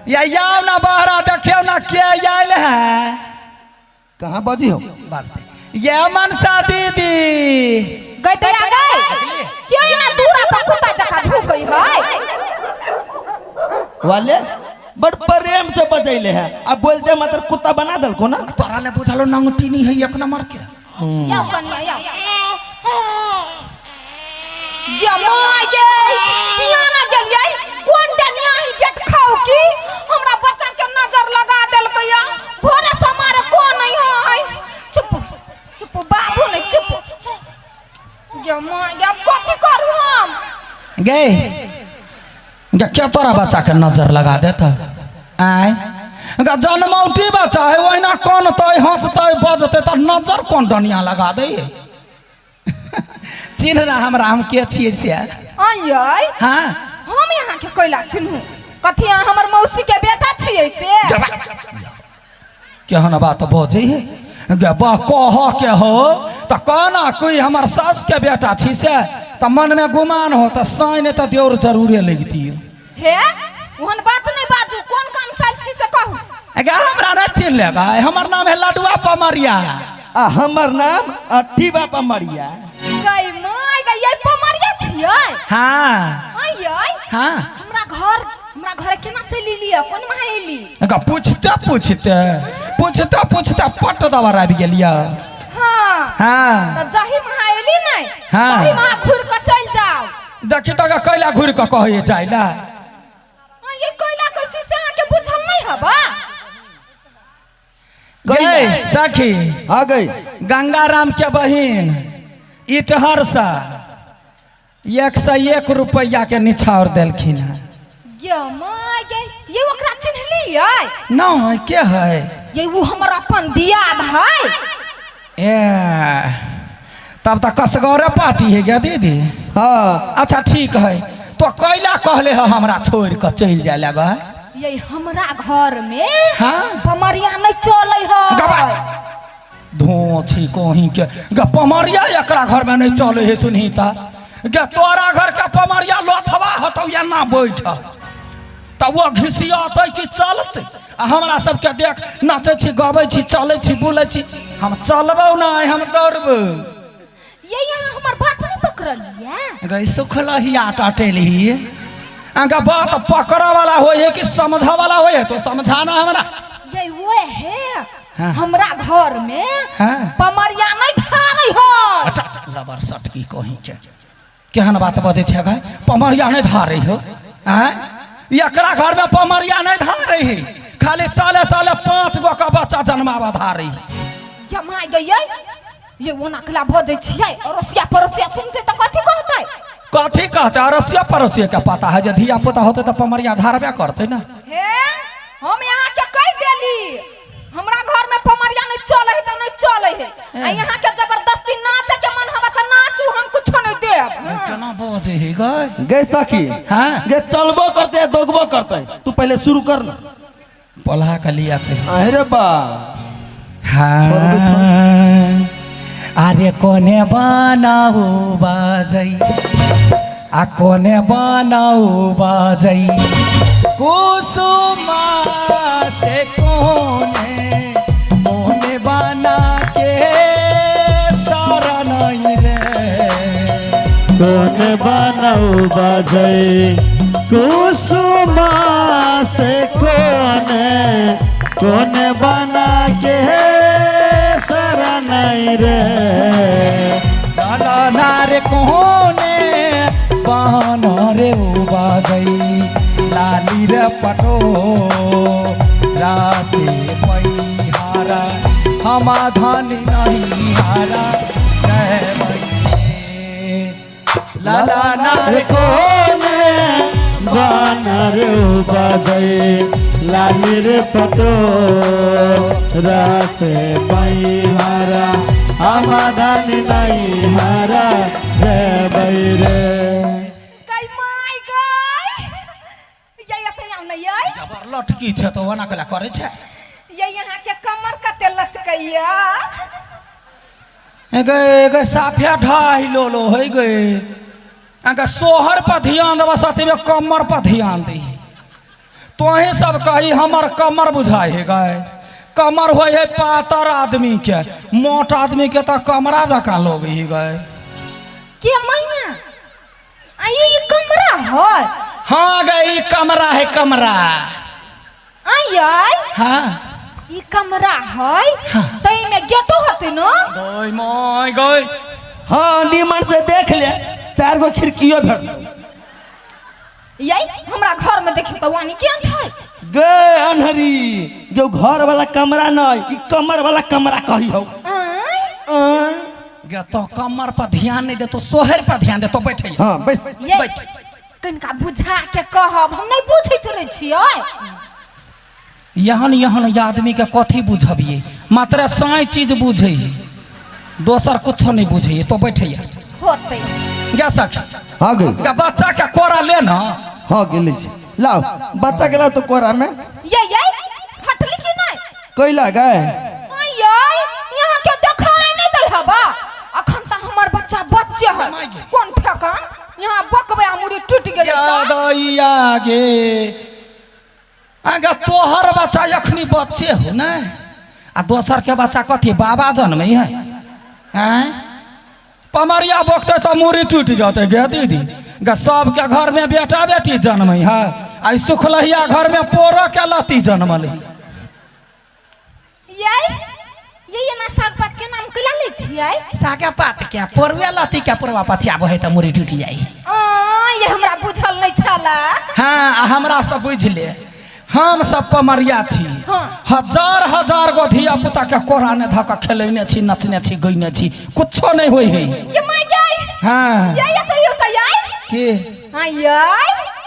या ना बहरा देखियो ना के आयल है। कहाँ बाजी हो? बस ये मनसा दीदी गई तो आ गई क्यों ना दूरा पर कुत्ता जका भूख गई है वाले बड़ प्रेम से बजैले है। अब बोलते मतलब कुत्ता बना दल को ना। तोरा ने बुझालो नंगटी नहीं है एक नंबर के। या कनिया या जमाई गे किया ना गेलियै कोन डनिया ही पेट खाओ की हमरा बच्चा के नजर लगा देल कया भोरे से मारे कोन नहीं है। चुप चुप बाबू ने चुप जमाई अब कथि करू हम गे क्या तोरा बच्चा के नजर लगा देता आय जनमौटी बच्चा है वहीना कानते हंसते बजते तो नजर कौन डनिया लगा दे। चिन्ह ना हमरा हम के छिए से आयै हाँ हम यहाँ के कोइला चिन्हू कथि यहाँ हमर मौसी के बेटा छिए से केहन बात बजे है गे बा कह के हो तो कहना कोई हमर सास के बेटा छी से तो मन में गुमान हो तो साइन तो देवर जरूरे लगती हे ओहन बात नहीं बाजू कोन काम साल छी से कहू गे हमरा न चिन्ह लेगा हमर नाम है लडुआ पमरिया आ हमर नाम अठीबा पमरिया। गई माय गई ये पमरिया छिए हाँ आयै हाँ हमरा घर केना चली लिया कोन माहेली गा पूछते पट दबार आबि गेलिया। हां हाँ त जही माहेली नहीं हाँ। तही मा खुर के चल जाओ देखी तो कैला घुर के कहे जाइला ये कोइला के चीज से आके बुझल नहीं हबा गई सखी हाँ गई गंगाराम के बहिन इटहर सा 101 रुपया के निछावर देलखिन है। जमाई गे ये ओकरा चिन्ह लियै न के है ये वो हमर अपन दियाद है ए तब तक कसगौरे पार्टी है क्या दीदी। हाँ अच्छा ठीक है तो कैला कहले है हमरा छोड़ के चल जाए लगा ये हमरा घर में हाँ पमरिया नहीं चले है धोछी कहीं के ग पमरिया एकरा घर में नहीं चले है सुनही ता गे तोरा घर के पमरिया लोथवा होतो या ना बैठ तब वो घिसियाते कि चलते आ हमरा सबके देख नाचे छी गाबै छी चले छी बुले छी हम चलबो ना हम दौड़बो ये यहाँ हमर बात नहीं पकड़लिए गई सुखलही आटा टेली अगर बात पकड़ा वाला हो है कि समझा वाला हो है तो समझाना हमरा ये वो है हाँ। हमरा घर में हाँ। पमरिया नहीं धारे हो अच्छा जबर सटकी कहीं के केहन बात बजे छे गए पमरिया नहीं धारे हो हैं एकरा घर में पमरिया नहीं धारे है खाली साले 5 गो का बच्चा जन्मावा धारे जमाई गई ये वो नकला बजे छियै अरोसिया परोसिया सुनते तो कथि कहते अरसिया पड़ोसिया के पता है जे धिया पुता होते तो पमरिया धारबे करते ना। हे हम यहाँ के कह देली हमरा घर में पमरिया नहीं चले है तो नहीं चले है आ यहाँ के जबरदस्ती नाचे के मन हवा तो नाचू हम कुछ नहीं देब केना बजे है गए गए सखी हाँ गे चलबो करते दोगबो करते तू पहले शुरू कर ना पलहा के लिया के अरे बा हाँ अरे कोने बनाऊ बाजई आ कोने बनाऊ बाजई कुसुमा से कोने बना के सारा नहीं रे कोने बनाऊ बाजई कुसुमा से कोने बना के सारा नहीं रे नारे कोने बहन रे उबा गई लाली रे पटो रासे मैहारा हमा धनी नहीं हारा लाला नारे कोने बना रे बाजई लाली रे पतो रासे मैहारा आमादान नहीं हारा जय बैरे कई माय गई ये एते नाम नहीं है जबर लटकी छे तो वना कला करे छे ये यहाँ के कमर कते लचकैया एगे साफिया ढाई लो है गए अगर सोहर पर ध्यान देवा साथी में कमर पर ध्यान दी तोहे सब कही हमर कमर बुझाए है गए। कमर हो है पातर आदमी के, मोट आदमी के तो कमरा जका लोग ही गए। के मैया ये कमरा है? हाँ गई कमरा है कमरा। आई हाँ ये कमरा है। तई में गेटो होते न? गई मोय गई। हाँ नीमन से देख ले, 4 गो खिड़कियों भेट। यही हमरा घर में देखी तो वानी क्या है? गे अनहरी जो घर वाला कमरा नहीं, ई कमर वाला कमरा कही हो। गे तो कमर पर ध्यान नहीं दे तो सोहर पर ध्यान दे तो बैठे। हाँ बस ये बैठ। कनका बुझा के कहब, हम नहीं पूछे चले छियै। यहन आदमी के कथी बुझबिए, मात्र साई चीज बुझे, दोसर कुछ नहीं बुझे तो बैठे होते गे सखी। हाँ गई। गे बच्चा के कोरा ले ना। हाँ गेली छी। लाओ बच्चा के लाओ तो कोरा में। ये हटली की नहीं? कोइला गए। यहाँ के देखाई नहीं दे हबा। अखन त हमर बच्चा बच्चे है। कौन ठेकान यहाँ बकबे मुड़ी टूट गेले दैया गे। आगे तोहर बच्चा अखनी बच्चे हो ना, आ दोसर के बच्चा कथी बाबा जन्म है। हैं पमरिया बोकते तो मुड़ी टूट जाते गे दीदी। गे सबके घर में बेटा बेटी जन्म है, आई सुखलहिया घर में पोरो के लती जन्मल। ये ना साग पात के नाम कला ले छियै? सागे पात क्या पोरवे लती क्या पोरवा पछियाबो है त मुड़ी टूट जाई। ये हमरा बुझल नहीं छला। हाँ हमरा सब बुझ ले, हम सब पमरिया छी। हाँ। हजार गो धिया पुता के कोरा ने धक खेलने छी, नचने छी, गईने छी, कुछो नहीं होई है। ये माय गई। हाँ ये तो यार के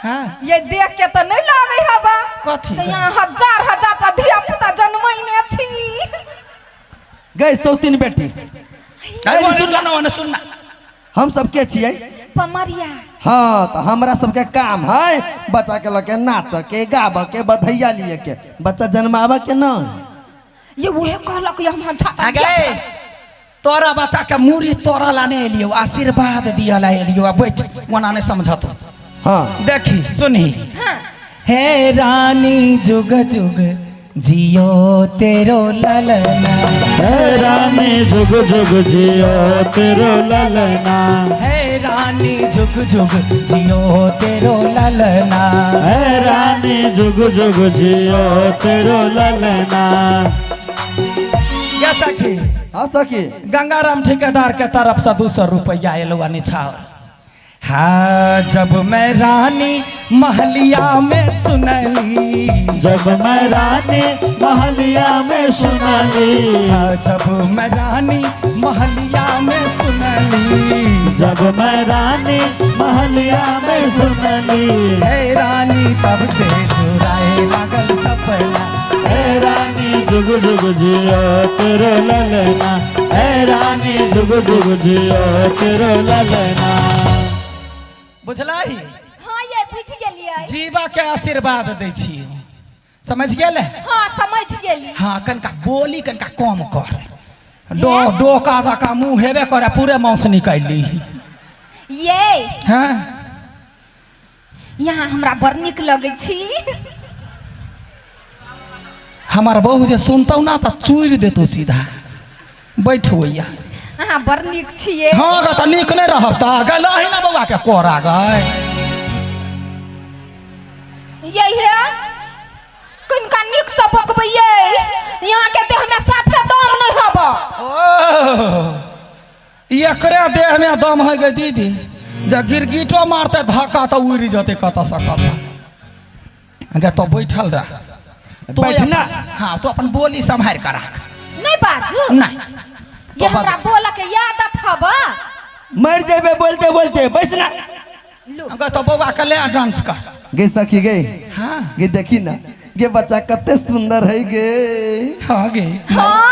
हाँ ये देख के तो नहीं लागे हबा। कथी? यहाँ हजार का धिया पुता जन्मैने छी। गई सौतीन बेटी। सुनना हम सब के छियै? पमरिया। हाँ तो हमरा सबके काम है बच्चा के लगे नाच के, गाब के, बधैया लिए के, बच्चा जन्मावा के न। ये वहे कहलक हम छाता आगे तोरा बच्चा के मुड़ी तोरा लाने एलियो, आशीर्वाद दिया ला एलियो। बैठ वना नहीं समझत। हाँ देखी सुनी। हाँ। हे रानी जुग जुग जियो तेरो ललना। हे रानी जुग जुग जियो तेरो ललना। हे रानी जुग जुग जियो तेरो ललना। हे रानी जुग जुग जियो तेरो ललना। क्या सखी? हाँ सखी। गंगाराम ठेकेदार के तरफ से 200 रुपया एलवा निछावर। हाँ जब मैं रानी महलिया में सुनली, जब मैं रानी महलिया में सुनली। हाँ जब मैं रानी महलिया में सुनली। जब मैं रानी महलिया में सुनली। हे रानी तब से चुराए लागल सपना। हे रानी जुग जुग जियो तेरो ललना। हे रानी जुग जुग जियो तेरो ललना। बुझलाई? हाँ ये बुझ गेलियै। जीवा के आशीर्वाद दै छी, समझ गेले? हाँ समझ गेली। हाँ कनका बोली कनका कम कर। डोका जका मुँह हेबे करे, पूरे मांस निकाली। ये हाँ यहाँ हमरा बड़ निक लगे छी। हमार बहू जे सुनतौ ना तो चूर देतौ सीधा। बैठो भैया। अहाँ बड़ निक छियै। हाँ गा तो निक नहीं रहता गलही ना बउआ के कोरा गए। यही है कनका निक से बकबैये। यहाँ के देह में साफे दम नहीं हबा। एकरे देह में दम है गे दीदी, जब गिरगिटो मारते धक्का तो उड़ जाते कत सकता। गे तो बैठल रह तो बैठना। हाँ तो अपन बोली संभाल कर रख। नहीं बाजू। नहीं ये हमरा बोला के याद हबा। मर जेबे बोलते बोलते बैठना। गे तो बउआ के ले डांस कर। गे सखी गे। हाँ गे देखी ना गे बच्चा कते सुंदर है गे। हाँ गे। हाँ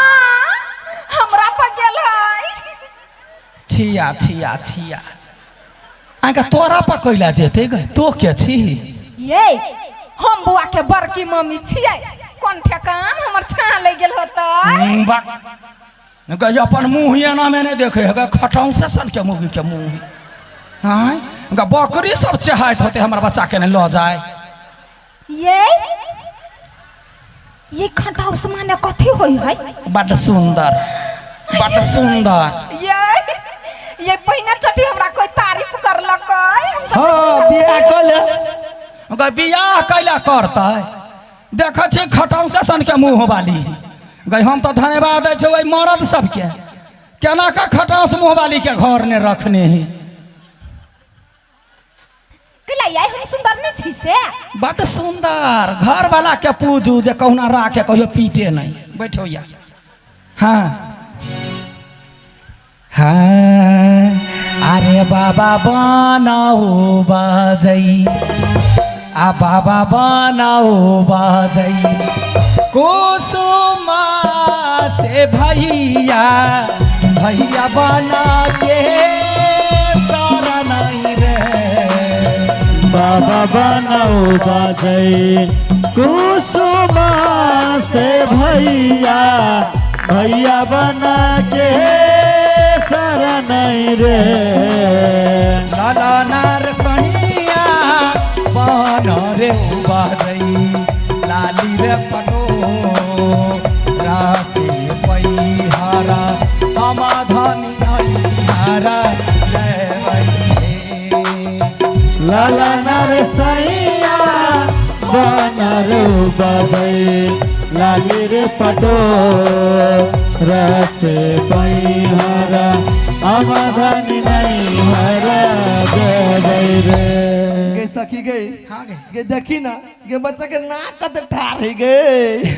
हमरा पर गेल है। छिया छिया छिया आगे तोरा पर कैला जेते गे, तो के छी? ये हम बुआ के बड़की मम्मी छियै। कौन ठेकान हमर छा ले गेल होतै। गे अपन मुँह एना में नहीं देखे है, खटौन से सन के मुँह के मुँह। हाँ गे बकरी सब चाहत होते हमारे बच्चा के नहीं लो जाए। ये खटाउस माने कथी होई है? बड़ सुंदर, बड़ सुंदर। ये पहिने चटी हमरा कोई तारीफ करलक। हाँ बियाह कर ले। ओकर बियाह कैला करता देख छी खटौसे सन के मुँह वाली गई। हम तो धन्यवाद दे वही मर्द सबके केना का खटौस मुँह वाली के घर ने रखने ही। हम सुंदर नहीं थी से? बड़ सुंदर। घर वाला के पूजू जे कहुना राखे कहियो पीटे नहीं। बैठो या। हाँ हाँ अरे बाबा बनाओ बाजई आ बाबा बनाओ बाजई कुसुमा से भैया भैया बना के सारा नहीं रे। बाबा बनाओ बाजई कुसुमा से भैया भैया बना के सारा नहीं रे। लाला नार सहिया बन रे बाजई लाली रे पटो रासे पैहारा समाधानी हरा लाला नर सैया बनर बजई लाली रे पटो रसे पैहरा अमधनी नहीं हरा जय रे। गे सखी गई हाँ गे। गे देखी ना गे बच्चा के नाक कत ठार है गे।